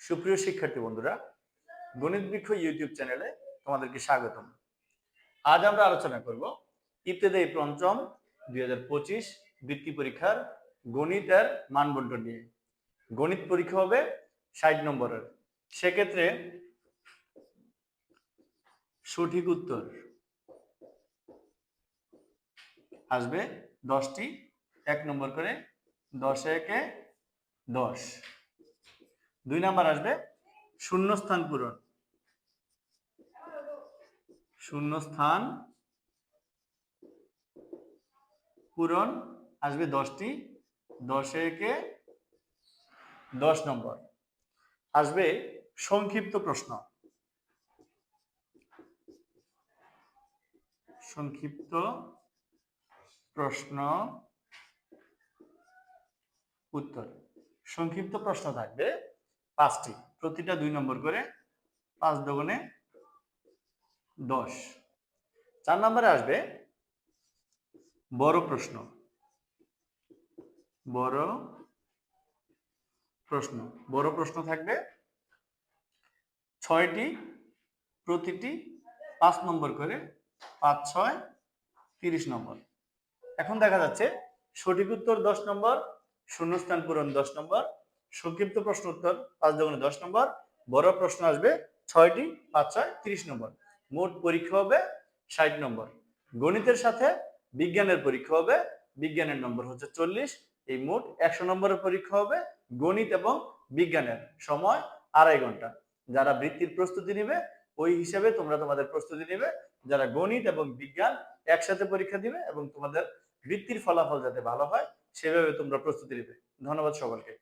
সুপ্রিয় শিক্ষার্থী বন্ধুরা, গণিত বৃক্ষ ইউটিউব চ্যানেলে তোমাদেরকে স্বাগতম। আজ আমরা আলোচনা করব ইবতেদায়ী পঞ্চম 2025 বৃত্তি পরীক্ষার গণিতের মানবন্টন নিয়ে। গণিত পরীক্ষা হবে 60 নম্বরের। সেক্ষেত্রে সঠিক উত্তর আসবে 10টি, 1 নম্বর করে 10 একে 10। 2 নাম্বার আসবে শূন্যস্থান পূরণ। শূন্যস্থান পূরণ আসবে 10টি, 10 একে 10 নম্বর। আসবে সংক্ষিপ্ত প্রশ্ন। সংক্ষিপ্ত প্রশ্ন উত্তর। সংক্ষিপ্ত প্রশ্ন থাকবে 5টি, প্রতিটা 2 নম্বর করে, 5 দুগুণে 10। 4 নম্বরে আসবে বড় প্রশ্ন। বড় প্রশ্ন, বড় প্রশ্ন থাকবে 6টি, প্রতিটি 5 নম্বর করে, 5 6 30 নম্বর। এখন দেখা যাচ্ছে সঠিক উত্তর 10 নম্বর, শূন্যস্থান পূরণ 10 নম্বর, সংক্ষিপ্ত প্রশ্ন উত্তর 5 দুগুণে 10 নম্বর, বড় প্রশ্ন আসবে 6টি, 5 6 30 নম্বর। মোট পরীক্ষা হবে 60 নম্বর। গণিতের সাথে বিজ্ঞানের পরীক্ষা হবে, বিজ্ঞানের নম্বর হচ্ছে 40। এই মোট 100 নম্বরের পরীক্ষা হবে গণিত এবং বিজ্ঞানের, সময় 2.5 ঘন্টা। যারা বৃত্তির প্রস্তুতি নেবে ওই হিসেবে তোমরা তোমাদের প্রস্তুতি নেবে। যারা গণিত এবং বিজ্ঞান একসাথে পরীক্ষা দিবে এবং তোমাদের বৃত্তির ফলাফল যাতে ভালো হয় সেভাবে তোমরা প্রস্তুতি নেবে। ধন্যবাদ সকলকে।